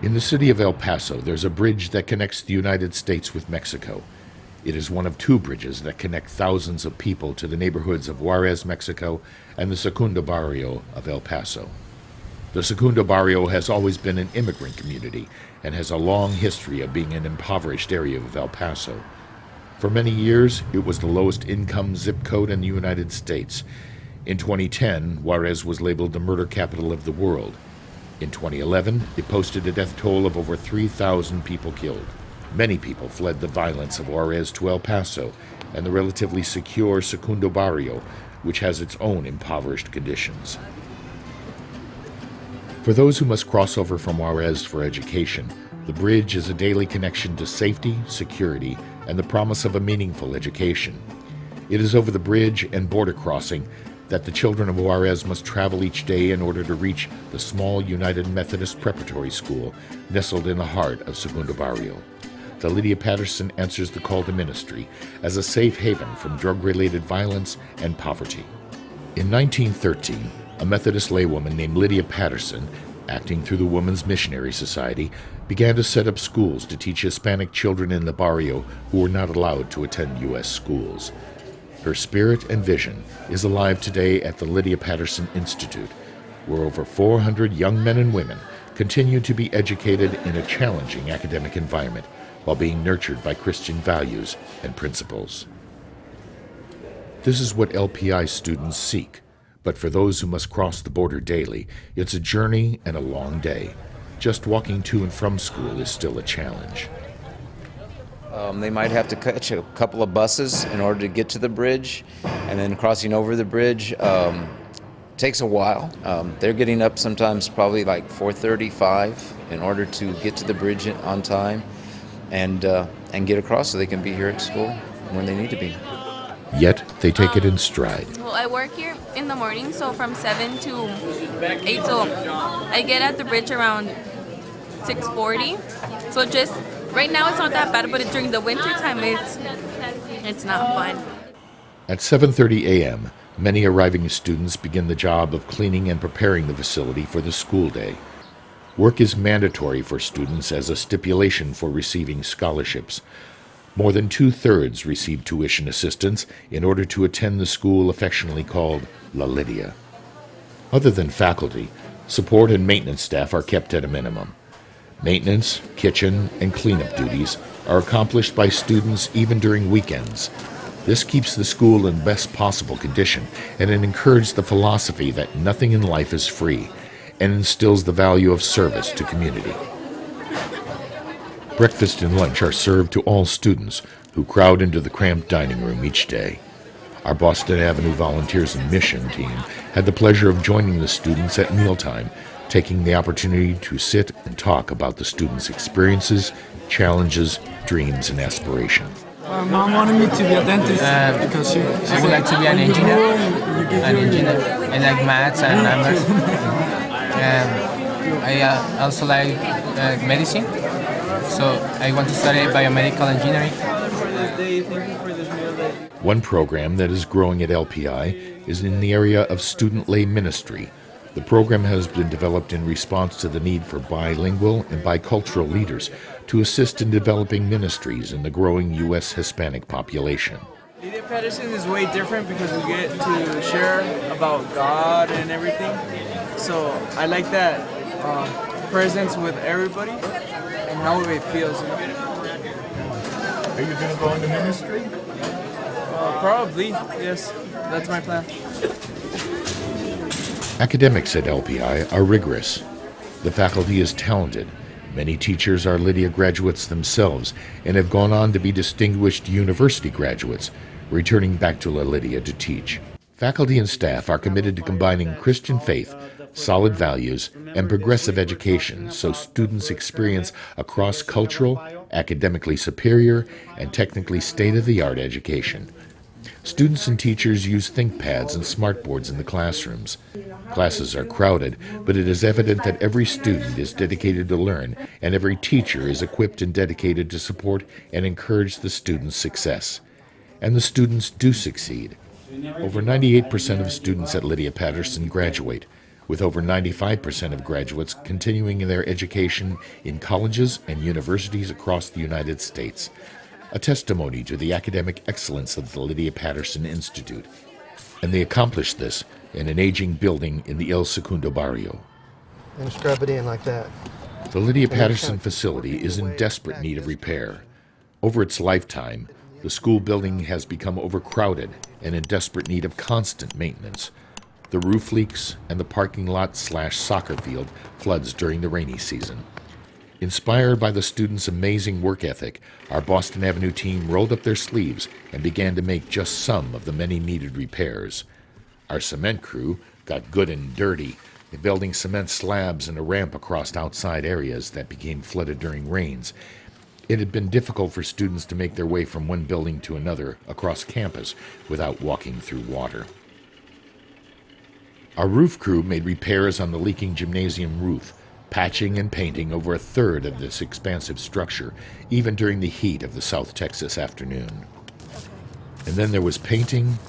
In the city of El Paso, there's a bridge that connects the United States with Mexico. It is one of two bridges that connect thousands of people to the neighborhoods of Juarez, Mexico, and the Segundo Barrio of El Paso. The Segundo Barrio has always been an immigrant community and has a long history of being an impoverished area of El Paso. For many years, it was the lowest income zip code in the United States. In 2010, Juarez was labeled the murder capital of the world. In 2011, it posted a death toll of over 3,000 people killed. Many people fled the violence of Juarez to El Paso and the relatively secure Segundo Barrio, which has its own impoverished conditions. For those who must cross over from Juarez for education, the bridge is a daily connection to safety, security, and the promise of a meaningful education. It is over the bridge and border crossing that the children of Juarez must travel each day in order to reach the small United Methodist Preparatory School nestled in the heart of Segundo Barrio. The Lydia Patterson answers the call to ministry as a safe haven from drug-related violence and poverty. In 1913, a Methodist laywoman named Lydia Patterson, acting through the Women's Missionary Society, began to set up schools to teach Hispanic children in the barrio who were not allowed to attend U.S. schools. Her spirit and vision is alive today at the Lydia Patterson Institute, where over 400 young men and women continue to be educated in a challenging academic environment while being nurtured by Christian values and principles. This is what LPI students seek, but for those who must cross the border daily, it's a journey and a long day. Just walking to and from school is still a challenge. They might have to catch a couple of buses in order to get to the bridge, and then crossing over the bridge takes a while. They're getting up sometimes probably like 4:35 in order to get to the bridge on time and get across so they can be here at school when they need to be. Yet they take it in stride. Well, I work here in the morning, so from 7 to 8, so I get at the bridge around 6:40. So just right now it's not that bad, but during the winter time it's not fun. At 7:30 a.m., many arriving students begin the job of cleaning and preparing the facility for the school day. Work is mandatory for students as a stipulation for receiving scholarships. More than 2/3 receive tuition assistance in order to attend the school affectionately called La Lydia. Other than faculty, support and maintenance staff are kept at a minimum. Maintenance, kitchen, and cleanup duties are accomplished by students even during weekends. This keeps the school in best possible condition, and it encourages the philosophy that nothing in life is free, and instills the value of service to community. Breakfast and lunch are served to all students who crowd into the cramped dining room each day. Our Boston Avenue Volunteers and Mission team had the pleasure of joining the students at mealtime, taking the opportunity to sit and talk about the students' experiences, challenges, dreams, and aspirations. My mom wanted me to be a dentist because I would like to be an engineer. I like maths and numbers. I also like medicine, so I want to study biomedical engineering. One program that is growing at LPI is in the area of student lay ministry. The program has been developed in response to the need for bilingual and bicultural leaders to assist in developing ministries in the growing U.S. Hispanic population. Lydia Patterson is way different because we get to share about God and everything. So I like that presence with everybody and how it feels. You know? Are you going to go into ministry? Probably, yes. That's my plan. Academics at LPI are rigorous. The faculty is talented. Many teachers are Lydia graduates themselves and have gone on to be distinguished university graduates, returning back to La Lydia to teach. Faculty and staff are committed to combining Christian faith, solid values, and progressive education so students experience a cross-cultural, academically superior, and technically state-of-the-art education. Students and teachers use ThinkPads and smartboards in the classrooms. Classes are crowded, but it is evident that every student is dedicated to learn, and every teacher is equipped and dedicated to support and encourage the students' success. And the students do succeed. Over 98% of students at Lydia Patterson graduate. with over 95% of graduates continuing their education in colleges and universities across the United States, a testimony to the academic excellence of the Lydia Patterson Institute. And they accomplished this in an aging building in the El Segundo barrio. And scrub it in like that. The Lydia Patterson facility is in desperate need of repair. Over its lifetime, the school building has become overcrowded and in desperate need of constant maintenance. The roof leaks and the parking lot/soccer field floods during the rainy season. Inspired by the students' amazing work ethic, our Boston Avenue team rolled up their sleeves and began to make just some of the many needed repairs. Our cement crew got good and dirty, building cement slabs and a ramp across outside areas that became flooded during rains. It had been difficult for students to make their way from one building to another across campus without walking through water. Our roof crew made repairs on the leaking gymnasium roof, patching and painting over a third of this expansive structure, even during the heat of the South Texas afternoon. And then there was painting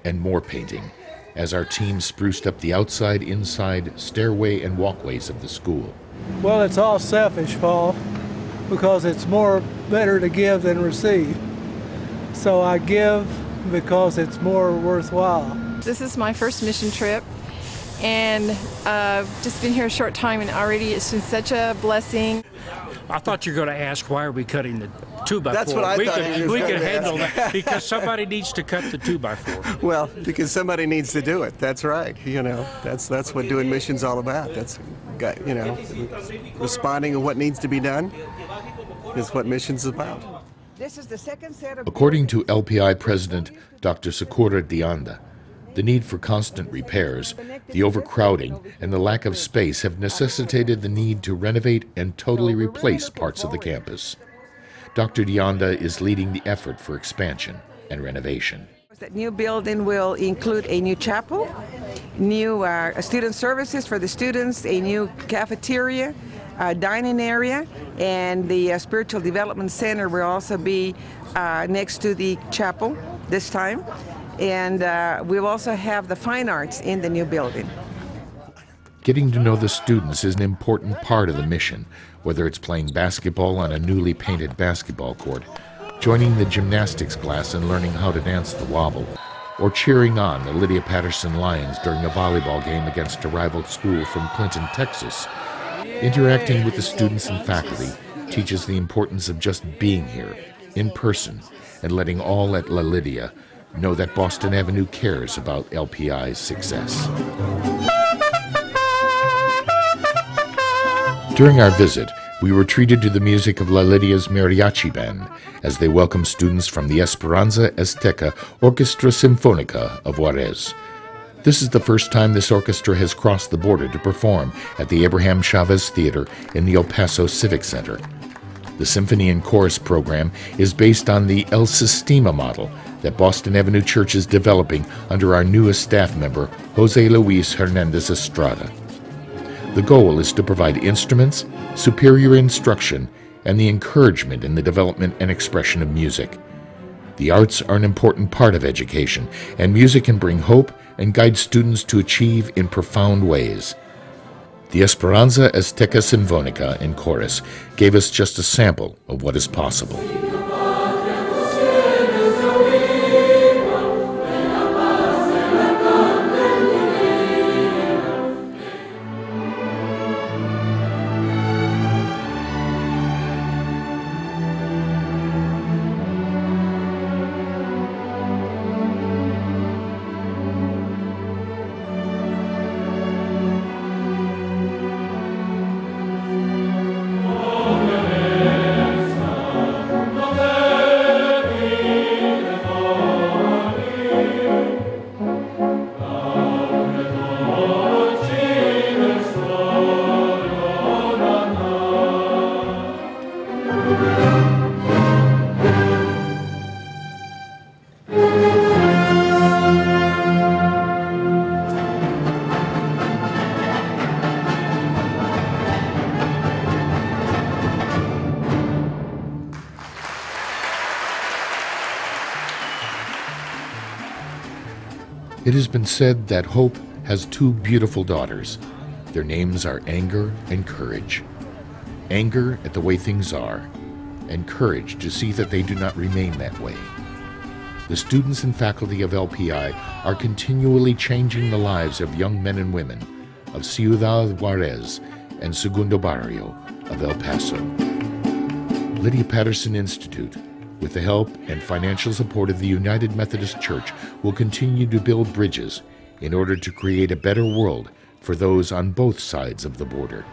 and more painting, as our team spruced up the outside, inside, stairway, and walkways of the school. Well, it's all selfish, Paul, because it's better to give than receive. So I give because it's more worthwhile. This is my first mission trip, and just been here a short time, and already it's been such a blessing. I thought you were going to ask why are we cutting the 2x4. That's what I thought. We could handle that because somebody needs to cut the 2x4. Well, because somebody needs to do it. That's right. You know, that's what doing mission's all about. That's, you know, responding to what needs to be done is what mission's about. This is the second set of. According to LPI President Dr. Socorro Dianda, the need for constant repairs, the overcrowding, and the lack of space have necessitated the need to renovate and totally replace parts of the campus. Dr. Dianda is leading the effort for expansion and renovation. That new building will include a new chapel, new student services for the students, a new cafeteria, dining area, and the Spiritual Development Center will also be next to the chapel this time. And we'll also have the fine arts in the new building. Getting to know the students is an important part of the mission, whether it's playing basketball on a newly painted basketball court, joining the gymnastics class and learning how to dance the wobble, or cheering on the Lydia Patterson Lions during a volleyball game against a rival school from Clinton, Texas. Interacting with the students and faculty teaches the importance of just being here, in person, and letting all at La Lydia know that Boston Avenue cares about LPI's success. During our visit, we were treated to the music of La Lydia's mariachi band as they welcomed students from the Esperanza Azteca Orquestra Sinfónica of Juarez. This is the first time this orchestra has crossed the border to perform at the Abraham Chavez Theater in the El Paso Civic Center. The Symphony and Chorus program is based on the El Sistema model that Boston Avenue Church is developing under our newest staff member, Jose Luis Hernandez Estrada. The goal is to provide instruments, superior instruction, and the encouragement in the development and expression of music. The arts are an important part of education, and music can bring hope and guide students to achieve in profound ways. The Esperanza Azteca Sinfónica and Chorus gave us just a sample of what is possible. It has been said that hope has two beautiful daughters. Their names are Anger and Courage. Anger at the way things are, and courage to see that they do not remain that way. The students and faculty of LPI are continually changing the lives of young men and women of Ciudad Juarez and Segundo Barrio of El Paso. Lydia Patterson Institute, with the help and financial support of the United Methodist Church, will continue to build bridges in order to create a better world for those on both sides of the border.